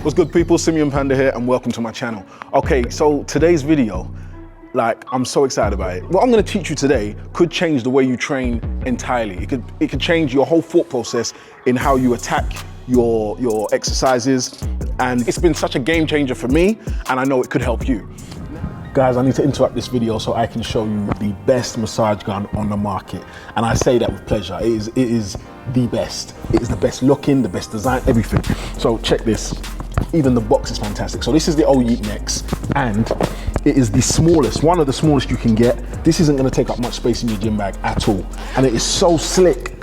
What's good, people? Simeon Panda here, and welcome to my channel. Okay, so today's video, I'm so excited about it. What I'm gonna teach you today could change the way you train entirely. It could change your whole thought process in how you attack your exercises, and it's been such a game changer for me, and I know it could help you. Guys, I need to interrupt this video so I can show you the best massage gun on the market. And I say that with pleasure. It is the best. It is the best looking, the best design, everything. So check this. Even the box is fantastic. So this is the Old Yeet Next, and it is the smallest, one of the smallest you can get. This isn't gonna take up much space in your gym bag at all. And it is so slick.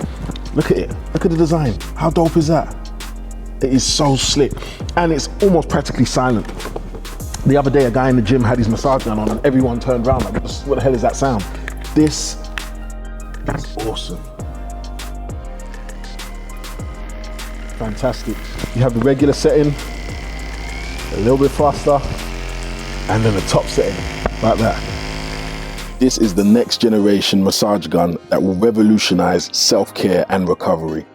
Look at it, look at the design. How dope is that? It is so slick. And it's almost practically silent. The other day, a guy in the gym had his massage gun on and everyone turned around like, what the hell is that sound? This is awesome. Fantastic. You have the regular setting, a little bit faster, and then the top setting, like that. This is the next generation massage gun that will revolutionize self-care and recovery.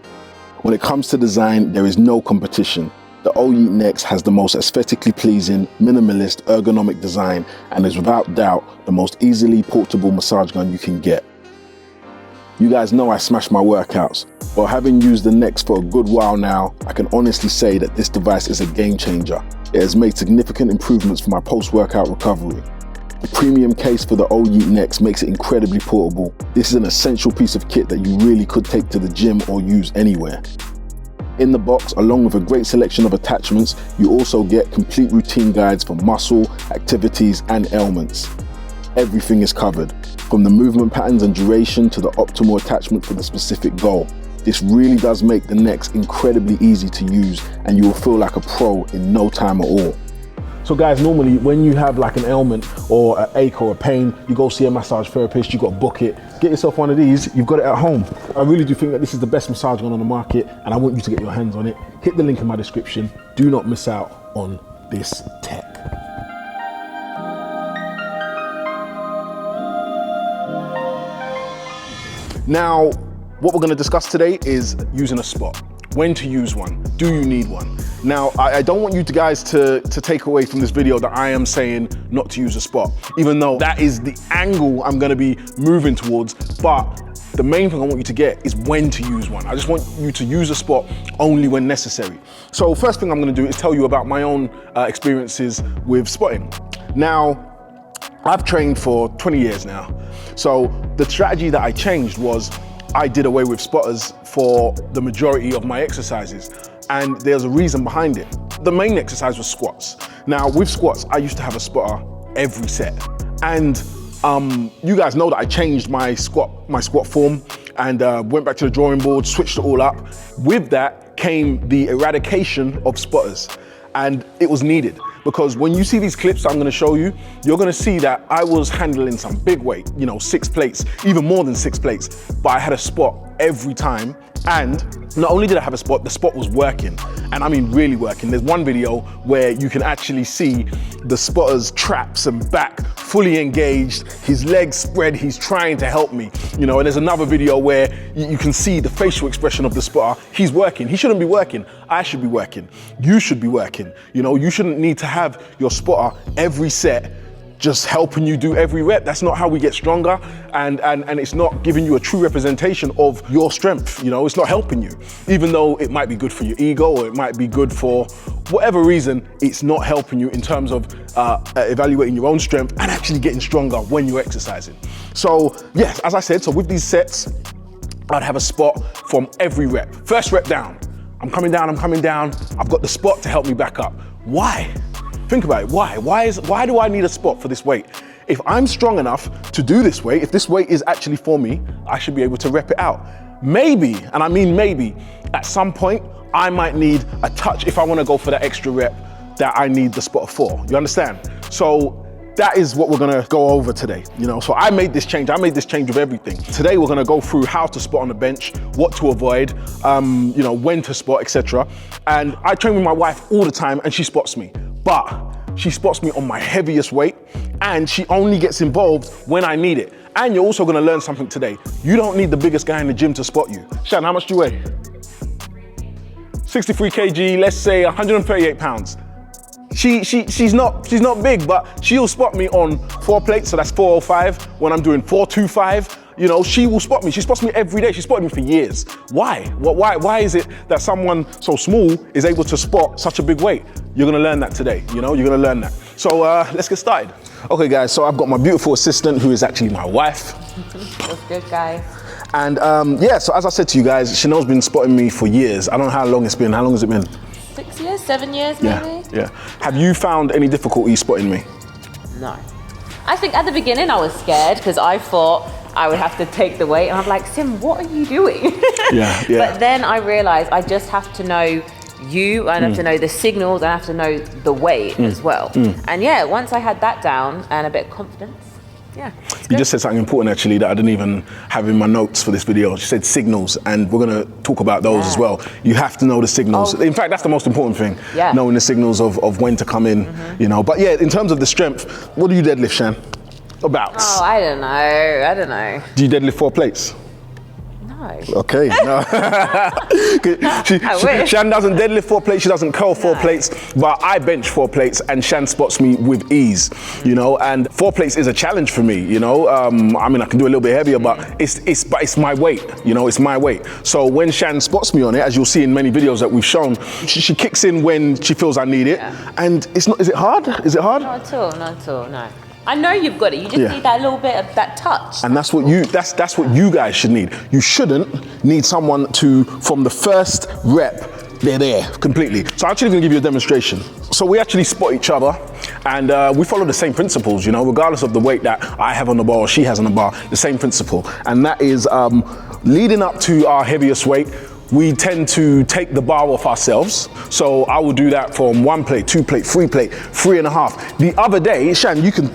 When it comes to design, there is no competition. The Old Yeet Next has the most aesthetically pleasing, minimalist, ergonomic design, and is without doubt the most easily portable massage gun you can get. You guys know I smash my workouts. Well, having used the Next for a good while now, I can honestly say that this device is a game changer. It has made significant improvements for my post-workout recovery. The premium case for the Old Yeet Next makes it incredibly portable. This is an essential piece of kit that you really could take to the gym or use anywhere. In the box, along with a great selection of attachments, you also get complete routine guides for muscle, activities, and ailments. Everything is covered, from the movement patterns and duration to the optimal attachment for the specific goal. This really does make the Next incredibly easy to use, and you will feel like a pro in no time at all. So guys, normally when you have like an ailment or an ache or a pain, you go see a massage therapist, you got to book it. Get yourself one of these, you've got it at home. I really do think that this is the best massage gun on the market, and I want you to get your hands on it. Hit the link in my description. Do not miss out on this tech. Now, what we're going to discuss today is using a spot. When to use one. Do you need one? Now, I don't want you guys to take away from this video that I am saying not to use a spot, even though that is the angle I'm gonna be moving towards, but the main thing I want you to get is when to use one. I just want you to use a spot only when necessary. So first thing I'm gonna do is tell you about my own experiences with spotting. Now, I've trained for 20 years now. So the strategy that I changed was I did away with spotters for the majority of my exercises, and there's a reason behind it. The main exercise was squats. Now with squats, I used to have a spotter every set, and you guys know that I changed my squat form and went back to the drawing board, switched it all up. With that came the eradication of spotters, and it was needed. Because when you see these clips I'm gonna show you, you're gonna see that I was handling some big weight, 6 plates, even more than 6 plates, but I had a spot every time. And not only did I have a spot, the spot was working. And I mean really working. There's one video where you can actually see the spotter's traps and back fully engaged, his legs spread, he's trying to help me. And there's another video where you can see the facial expression of the spotter. He's working, he shouldn't be working. I should be working, you should be working. You shouldn't need to have your spotter every set just helping you do every rep. That's not how we get stronger, and it's not giving you a true representation of your strength. It's not helping you. Even though it might be good for your ego, or it might be good for whatever reason, it's not helping you in terms of evaluating your own strength and actually getting stronger when you're exercising. So yes, as I said, so with these sets, I'd have a spot from every rep. First rep down, I'm coming down, I've got the spot to help me back up. Why? Think about it, why? Why do I need a spot for this weight? If I'm strong enough to do this weight, if this weight is actually for me, I should be able to rep it out. Maybe, and I mean maybe, at some point, I might need a touch if I wanna go for that extra rep that I need the spot for, you understand? So that is what we're gonna go over today. So I made this change with everything. Today we're gonna go through how to spot on the bench, what to avoid, when to spot, etc. And I train with my wife all the time and she spots me. But she spots me on my heaviest weight, and she only gets involved when I need it. And you're also gonna learn something today. You don't need the biggest guy in the gym to spot you. Shan, how much do you weigh? 63 kg, let's say 138 pounds. She's not big, but she'll spot me on 4 plates, so that's 405. When I'm doing 425, you know, she will spot me. She spots me every day. She spotted me for years. Why? Why is it that someone so small is able to spot such a big weight? You're gonna learn that today, you know, you're gonna learn that. So let's get started. Okay guys, so I've got my beautiful assistant who is actually my wife. What's good, guys? And yeah, so as I said to you guys, Chanel's been spotting me for years. I don't know how long it's been. How long has it been? 6 years, 7 years maybe? Yeah. Have you found any difficulty spotting me? No. I think at the beginning I was scared because I thought I would have to take the weight and I'm like, Sim, what are you doing? Yeah. But then I realized I just have to know you, I have to know the signals, I have to know the weight as well. And yeah, once I had that down and a bit of confidence, yeah. You just said something important actually that I didn't even have in my notes for this video. She said signals, and we're gonna talk about those as well. You have to know the signals. In fact, that's the most important thing, knowing the signals of when to come in, you know. But yeah, in terms of the strength, what do you deadlift, Shan? About? Oh, I don't know. Do you deadlift 4 plates? No. Okay, no. Shan doesn't deadlift 4 plates, she doesn't curl 4 plates, but I bench 4 plates and Shan spots me with ease, you know, and 4 plates is a challenge for me, you know. I mean, I can do a little bit heavier, but it's my weight, you know, it's my weight. So when Shan spots me on it, as you'll see in many videos that we've shown, she kicks in when she feels I need it. And it's not, is it hard? Is it hard? Not at all, no. I know you've got it. You just need that little bit of that touch. And that's what you guys should need. You shouldn't need someone to, from the first rep, they're there completely. So I'm actually gonna give you a demonstration. So we actually spot each other and we follow the same principles, you know, regardless of the weight that I have on the bar or she has on the bar, the same principle. And that is leading up to our heaviest weight, we tend to take the bar off ourselves. So I will do that from 1 plate, 2 plate, 3 plate, 3.5. The other day, Shan, you can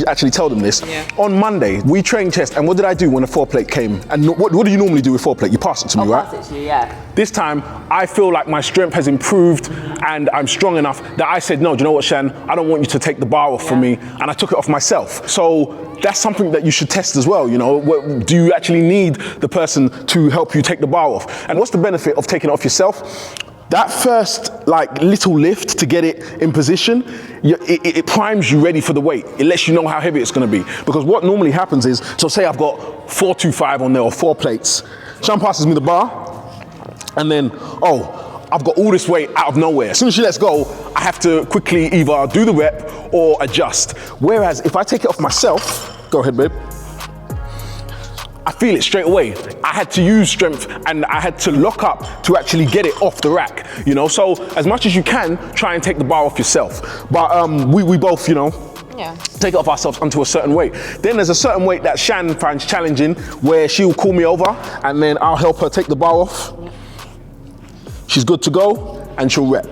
actually tell them this. On Monday, we trained chest, and what did I do when a 4 plate came? And what do you normally do with 4 plate? You pass it to me, right? Pass it to you, yeah. This time, I feel like my strength has improved and I'm strong enough that I said, no, do you know what, Shan? I don't want you to take the bar off from me, and I took it off myself. So that's something that you should test as well, you know. Do you actually need the person to help you take the bar off? And what's the benefit of taking it off yourself? That first like little lift to get it in position, it primes you ready for the weight. It lets you know how heavy it's gonna be. Because what normally happens is, so say I've got 425 on there or 4 plates. Shan passes me the bar, and then, oh, I've got all this weight out of nowhere. As soon as she lets go, I have to quickly either do the rep or adjust. Whereas if I take it off myself, go ahead, babe. I feel it straight away. I had to use strength and I had to lock up to actually get it off the rack, you know? So as much as you can, try and take the bar off yourself. But we both, you know, take it off ourselves onto a certain weight. Then there's a certain weight that Shan finds challenging where she'll call me over and then I'll help her take the bar off. She's good to go and she'll rep.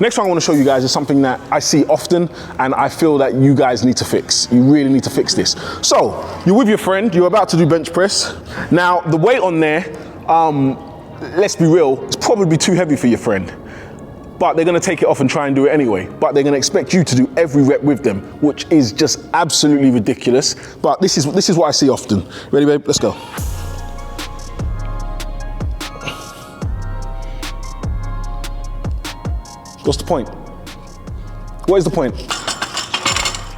Next one I want to show you guys is something that I see often and I feel that you guys need to fix. You really need to fix this. So, you're with your friend, you're about to do bench press. Now, the weight on there, let's be real, it's probably too heavy for your friend. But they're gonna take it off and try and do it anyway. But they're gonna expect you to do every rep with them, which is just absolutely ridiculous. But this is what I see often. Ready, babe? Let's go. What's the point? What is the point?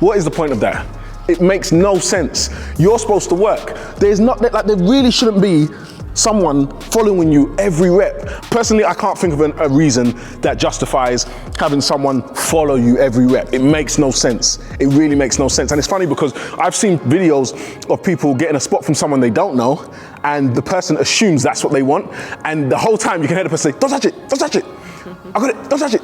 What is the point of that? It makes no sense. You're supposed to work. There's not, like, there really shouldn't be someone following you every rep. Personally, I can't think of a reason that justifies having someone follow you every rep. It makes no sense. It really makes no sense. And it's funny because I've seen videos of people getting a spot from someone they don't know, and the person assumes that's what they want. And the whole time you can hear the person say, don't touch it, don't touch it. I got it, don't touch it.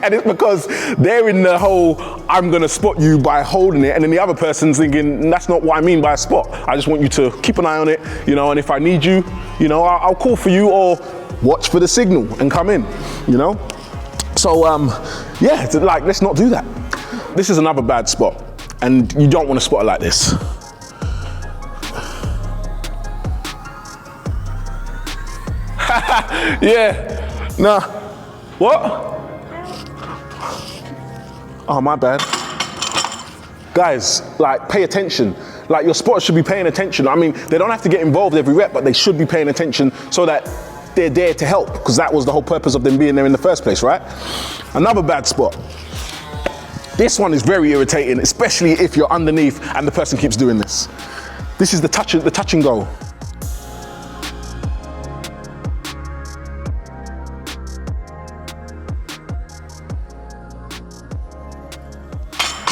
and it's because they're in the whole, I'm gonna spot you by holding it, and then the other person's thinking, that's not what I mean by a spot. I just want you to keep an eye on it, you know, and if I need you, you know, I'll call for you or watch for the signal and come in, you know? So, yeah, like, let's not do that. This is another bad spot, and you don't want to spot it like this. Yeah. Nah. What? Oh, my bad. Guys, like, pay attention. Like, your spotters should be paying attention. I mean, they don't have to get involved every rep, but they should be paying attention so that they're there to help, because that was the whole purpose of them being there in the first place, right? Another bad spot. This one is very irritating, especially if you're underneath and the person keeps doing this. This is the touch and go.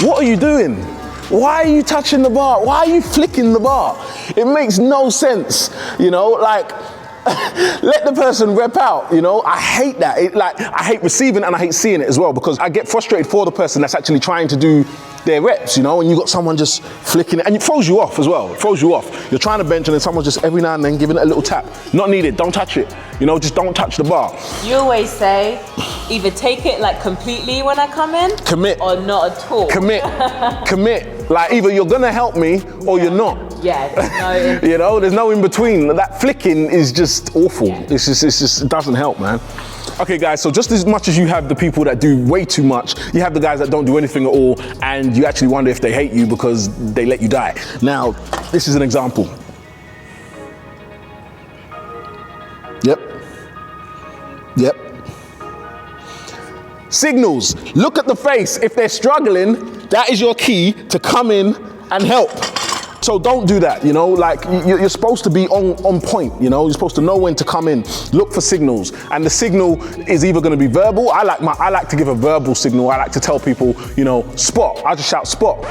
What are you doing? Why are you touching the bar? Why are you flicking the bar? It makes no sense, you know, like, let the person rep out, you know? I hate that. I hate receiving and I hate seeing it as well, because I get frustrated for the person that's actually trying to do their reps, you know, and you got someone just flicking it, and it throws you off as well. It throws you off. You're trying to bench and then someone's just every now and then giving it a little tap. Not needed, don't touch it. You know, just don't touch the bar. You always say, either take it like completely when I come in, commit, or not at all. Commit, commit. Like either you're gonna help me or you're not. Yeah, there's no you know, there's no in between. That flicking is just awful. Yeah. It's just, it doesn't help, man. Okay guys, so just as much as you have the people that do way too much, you have the guys that don't do anything at all, and you actually wonder if they hate you because they let you die. Now, this is an example. Yep. Yep. Signals. Look at the face. If they're struggling, that is your key to come in and help. So don't do that, you know, like you're supposed to be on point, you know, you're supposed to know when to come in. Look for signals, and the signal is either gonna be verbal. I like to give a verbal signal. I like to tell people, you know, spot. I just shout spot.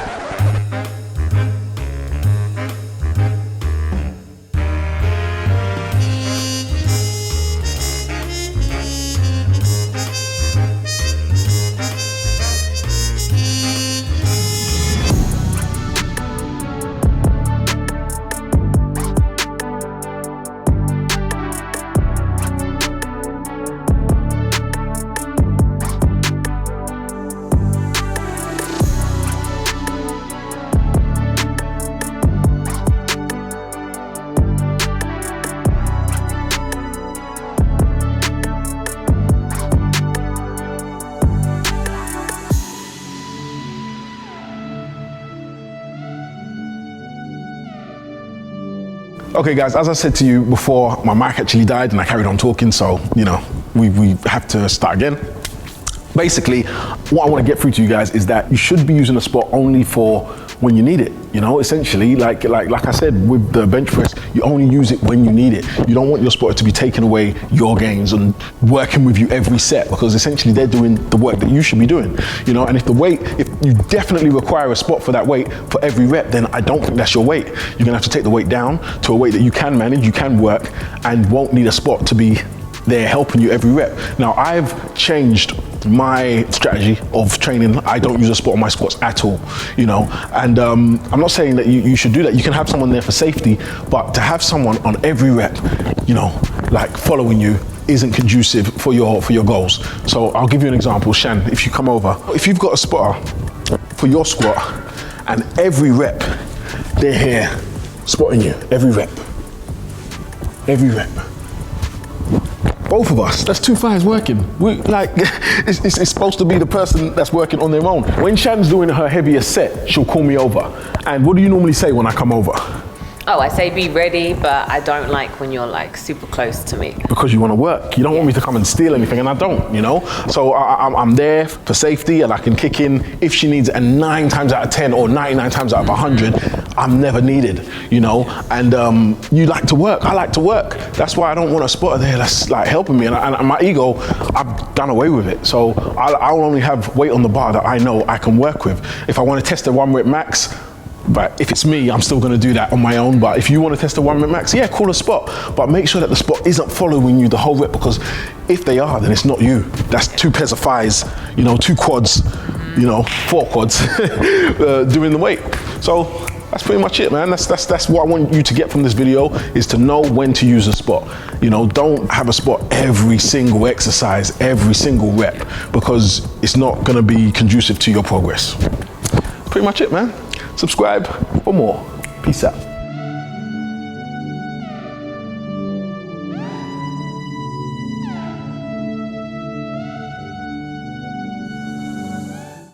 Okay guys, as I said to you before, my mic actually died and I carried on talking, so, you know, we have to start again. Basically, what I want to get through to you guys is that you should be using a spot only for when you need it. You know, essentially, like I said, with the bench press, you only use it when you need it. You don't want your spotter to be taking away your gains and working with you every set, because essentially they're doing the work that you should be doing. You know, and if you definitely require a spot for that weight for every rep, then I don't think that's your weight. You're gonna have to take the weight down to a weight that you can manage, you can work, and won't need a spot to be there helping you every rep. Now, I've changed my strategy of training. I don't use a spot on my squats at all, you know, and I'm not saying that you should do that. You can have someone there for safety, but to have someone on every rep, you know, like following you, isn't conducive for your goals. So I'll give you an example. Shan, if you come over, if you've got a spotter for your squat and every rep they're here spotting you, every rep, both of us, that's 2 thighs working. It's supposed to be the person that's working on their own. When Shan's doing her heaviest set, she'll call me over. And what do you normally say when I come over? Oh, I say be ready, but I don't like when you're like super close to me. Because you want to work. You don't want me to come and steal anything, and I don't, you know? So I'm there for safety, and I can kick in if she needs it, and 9 times out of 10 or 99 times out of 100, I'm never needed, you know? And you like to work, I like to work. That's why I don't want a spotter there that's like helping me, and my ego, I've done away with it. So I'll only have weight on the bar that I know I can work with. If I want to test a 1 rep max, but if it's me, I'm still gonna do that on my own. But if you wanna test a 1 rep max, yeah, call a spot. But make sure that the spot isn't following you the whole rep, because if they are, then it's not you. That's 2 pairs of thighs, you know, 2 quads, you know, 4 quads doing the weight. So that's pretty much it, man. That's what I want you to get from this video, is to know when to use a spot. You know, don't have a spot every single exercise, every single rep, because it's not gonna be conducive to your progress. Pretty much it, man. Subscribe for more. Peace out.